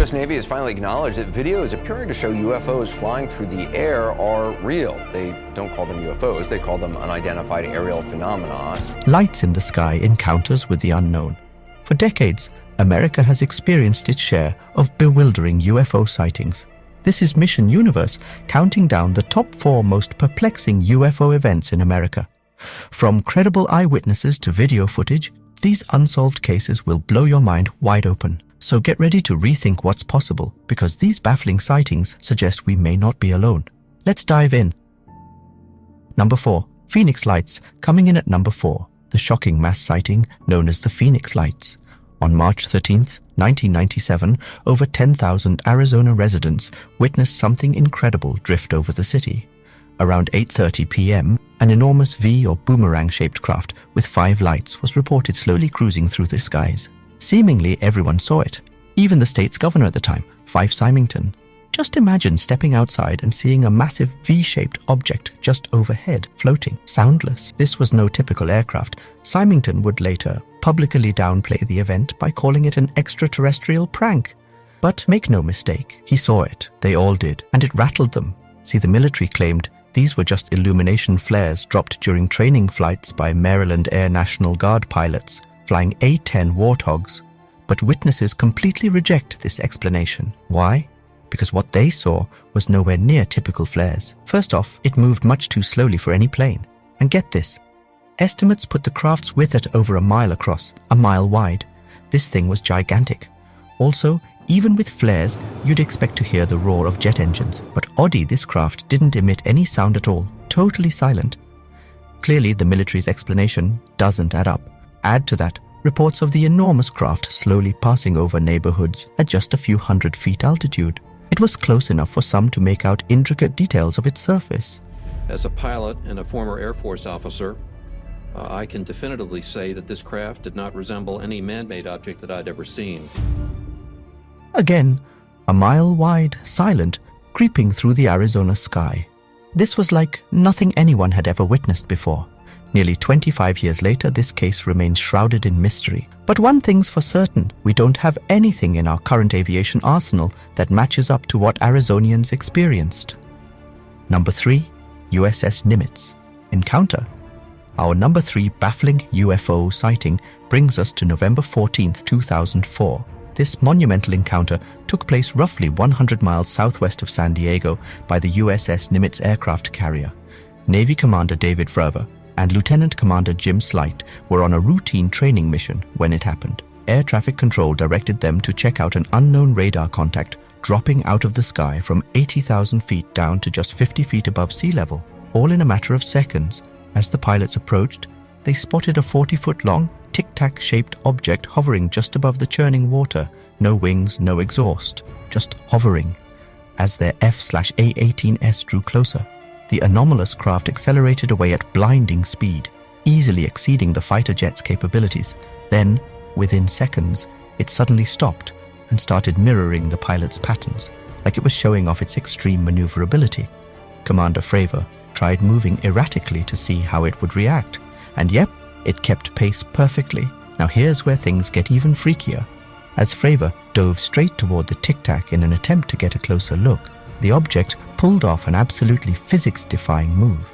U.S. Navy has finally acknowledged that videos appearing to show UFOs flying through the air are real. They don't call them UFOs, they call them unidentified aerial phenomena. Lights in the sky encounters with the unknown. For decades, America has experienced its share of bewildering UFO sightings. This is Mission Universe, counting down the top 4 most perplexing UFO events in America. From credible eyewitnesses to video footage, these unsolved cases will blow your mind wide open. So get ready to rethink what's possible, because these baffling sightings suggest we may not be alone. Let's dive in. Number 4. Phoenix Lights, coming in at number 4. The shocking mass sighting known as the Phoenix Lights. On March 13th, 1997, over 10,000 Arizona residents witnessed something incredible drift over the city. Around 8:30 p.m., an enormous V or boomerang-shaped craft with 5 lights was reported slowly cruising through the skies. Seemingly everyone saw it, even the state's governor at the time, Fife Symington. Just imagine stepping outside and seeing a massive V-shaped object just overhead, floating, soundless. This was no typical aircraft. Symington would later publicly downplay the event by calling it an extraterrestrial prank. But make no mistake, he saw it, they all did, and it rattled them. See, the military claimed these were just illumination flares dropped during training flights by Maryland Air National Guard pilots flying A-10 Warthogs. But witnesses completely reject this explanation. Why? Because what they saw was nowhere near typical flares. First off, it moved much too slowly for any plane. And get this, estimates put the craft's width at over a mile across, a mile wide. This thing was gigantic. Also, even with flares, you'd expect to hear the roar of jet engines. But oddly, this craft didn't emit any sound at all, totally silent. Clearly, the military's explanation doesn't add up. Add to that reports of the enormous craft slowly passing over neighborhoods at just a few hundred feet altitude. It was close enough for some to make out intricate details of its surface. As a pilot and a former Air Force officer, I can definitively say that this craft did not resemble any man-made object that I'd ever seen. Again, a mile wide, silent, creeping through the Arizona sky. This was like nothing anyone had ever witnessed before. Nearly 25 years later, this case remains shrouded in mystery. But one thing's for certain, we don't have anything in our current aviation arsenal that matches up to what Arizonians experienced. Number 3. USS Nimitz. Encounter. Our number 3 baffling UFO sighting brings us to November 14th, 2004. This monumental encounter took place roughly 100 miles southwest of San Diego by the USS Nimitz aircraft carrier. Navy Commander David Fravor and Lieutenant Commander Jim Slight were on a routine training mission when it happened. Air traffic control directed them to check out an unknown radar contact dropping out of the sky from 80,000 feet down to just 50 feet above sea level, all in a matter of seconds. As the pilots approached, they spotted a 40-foot-long, tic-tac-shaped object hovering just above the churning water. No wings, no exhaust, just hovering. As their F/A-18S drew closer, the anomalous craft accelerated away at blinding speed, easily exceeding the fighter jet's capabilities. Then, within seconds, it suddenly stopped and started mirroring the pilot's patterns, like it was showing off its extreme maneuverability. Commander Fravor tried moving erratically to see how it would react, and yep, it kept pace perfectly. Now here's where things get even freakier. As Fravor dove straight toward the tic-tac in an attempt to get a closer look, the object pulled off an absolutely physics-defying move.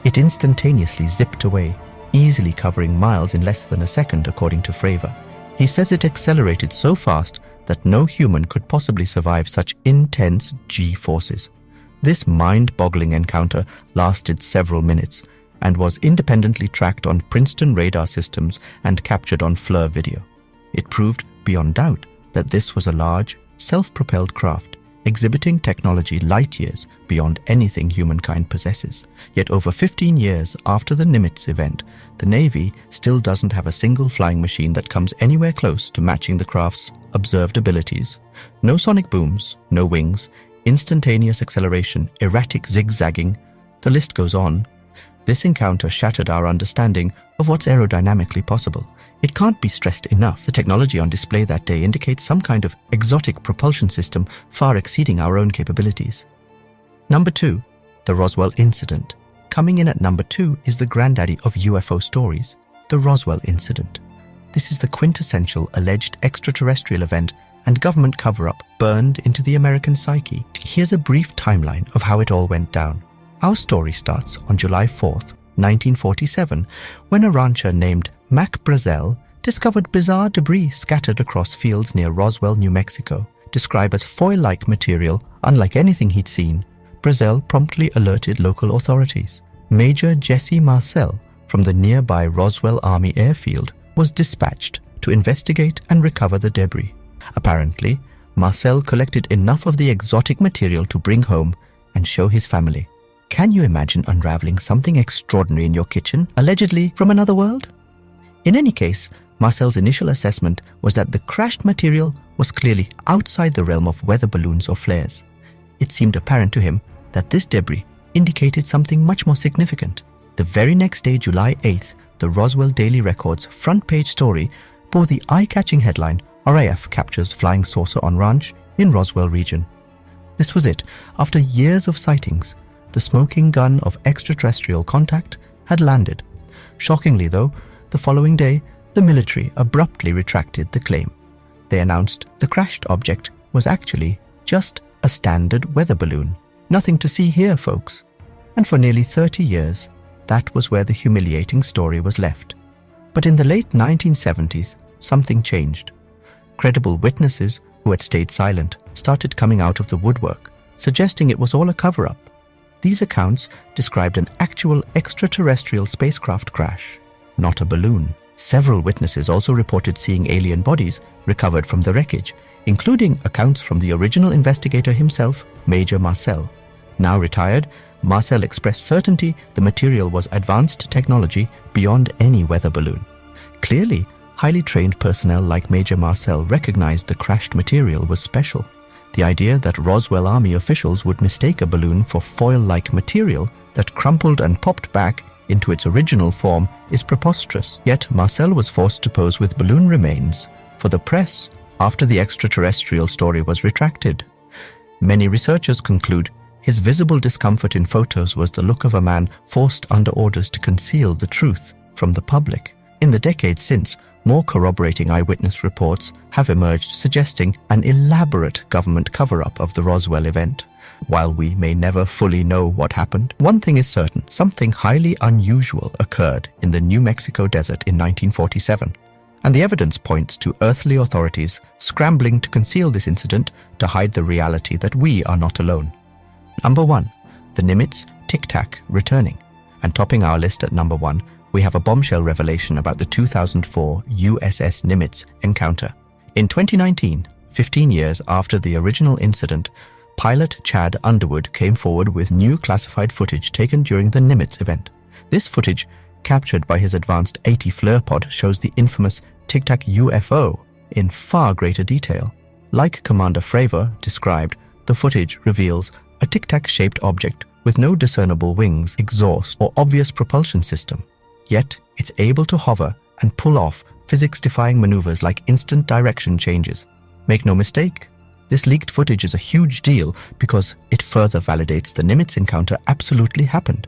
It instantaneously zipped away, easily covering miles in less than a second, according to Fravor. He says it accelerated so fast that no human could possibly survive such intense G-forces. This mind-boggling encounter lasted several minutes and was independently tracked on Princeton radar systems and captured on FLIR video. It proved beyond doubt that this was a large, self-propelled craft, exhibiting technology light years beyond anything humankind possesses. Yet over 15 years after the Nimitz event, the Navy still doesn't have a single flying machine that comes anywhere close to matching the craft's observed abilities. No sonic booms, no wings, instantaneous acceleration, erratic zigzagging, the list goes on. This encounter shattered our understanding of what's aerodynamically possible. It can't be stressed enough. The technology on display that day indicates some kind of exotic propulsion system far exceeding our own capabilities. Number 2. The Roswell Incident. Coming in at number 2 is the granddaddy of UFO stories, the Roswell Incident. This is the quintessential alleged extraterrestrial event and government cover-up burned into the American psyche. Here's a brief timeline of how it all went down. Our story starts on July 4th, 1947, when a rancher named Mac Brazel discovered bizarre debris scattered across fields near Roswell, New Mexico, described as foil-like material unlike anything he'd seen. Brazel promptly alerted local authorities. Major Jesse Marcel from the nearby Roswell Army Airfield was dispatched to investigate and recover the debris. Apparently, Marcel collected enough of the exotic material to bring home and show his family. Can you imagine unraveling something extraordinary in your kitchen, allegedly from another world? In any case, Marcel's initial assessment was that the crashed material was clearly outside the realm of weather balloons or flares. It seemed apparent to him that this debris indicated something much more significant. The very next day, July 8th, the Roswell Daily Record's front-page story bore the eye-catching headline, "RAF captures flying saucer on ranch in Roswell region." This was it. After years of sightings, the smoking gun of extraterrestrial contact had landed. Shockingly, though, the following day, the military abruptly retracted the claim. They announced the crashed object was actually just a standard weather balloon. Nothing to see here, folks. And for nearly 30 years, that was where the humiliating story was left. But in the late 1970s, something changed. Credible witnesses who had stayed silent started coming out of the woodwork, suggesting it was all a cover-up. These accounts described an actual extraterrestrial spacecraft crash, not a balloon. Several witnesses also reported seeing alien bodies recovered from the wreckage, including accounts from the original investigator himself, Major Marcel. Now retired, Marcel expressed certainty the material was advanced technology beyond any weather balloon. Clearly, highly trained personnel like Major Marcel recognized the crashed material was special. The idea that Roswell Army officials would mistake a balloon for foil-like material that crumpled and popped back into its original form is preposterous. Yet Marcel was forced to pose with balloon remains for the press after the extraterrestrial story was retracted. Many researchers conclude his visible discomfort in photos was the look of a man forced under orders to conceal the truth from the public. In the decades since, more corroborating eyewitness reports have emerged suggesting an elaborate government cover-up of the Roswell event. While we may never fully know what happened, one thing is certain: something highly unusual occurred in the New Mexico desert in 1947, and the evidence points to earthly authorities scrambling to conceal this incident to hide the reality that we are not alone. Number 1. The Nimitz Tic Tac returning. And topping our list at number 1, we have a bombshell revelation about the 2004 USS Nimitz encounter. In 2019, 15 years after the original incident, pilot Chad Underwood came forward with new classified footage taken during the Nimitz event. This footage, captured by his advanced 80 FLIR pod, shows the infamous Tic Tac UFO in far greater detail. Like Commander Fravor described, the footage reveals a Tic Tac-shaped object with no discernible wings, exhaust, or obvious propulsion system. Yet, it's able to hover and pull off physics-defying maneuvers like instant direction changes. Make no mistake, this leaked footage is a huge deal because it further validates the Nimitz encounter absolutely happened.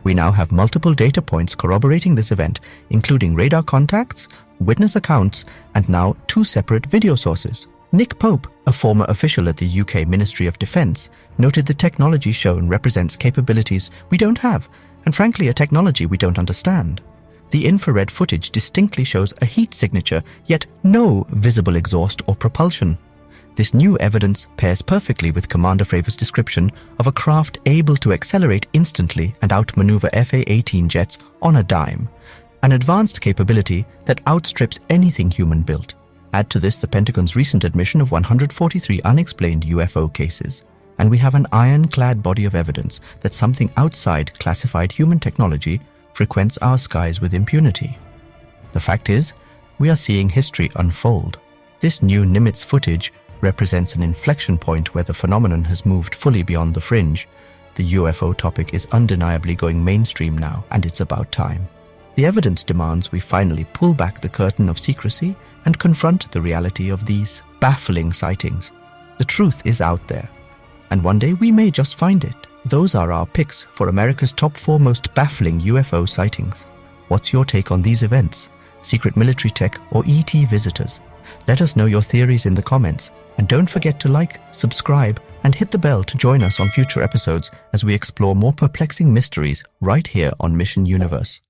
We now have multiple data points corroborating this event, including radar contacts, witness accounts, and now 2 separate video sources. Nick Pope, a former official at the UK Ministry of Defence, noted the technology shown represents capabilities we don't have, and frankly a technology we don't understand. The infrared footage distinctly shows a heat signature, yet no visible exhaust or propulsion. This new evidence pairs perfectly with Commander Fravor's description of a craft able to accelerate instantly and outmaneuver FA-18 jets on a dime, an advanced capability that outstrips anything human-built. Add to this the Pentagon's recent admission of 143 unexplained UFO cases, and we have an ironclad body of evidence that something outside classified human technology frequents our skies with impunity. The fact is, we are seeing history unfold. This new Nimitz footage represents an inflection point where the phenomenon has moved fully beyond the fringe. The UFO topic is undeniably going mainstream now, and it's about time. The evidence demands we finally pull back the curtain of secrecy and confront the reality of these baffling sightings. The truth is out there, and one day we may just find it. Those are our picks for America's top 4 most baffling UFO sightings. What's your take on these events? Secret military tech or ET visitors? Let us know your theories in the comments, and don't forget to like, subscribe, and hit the bell to join us on future episodes as we explore more perplexing mysteries right here on Mission Universe.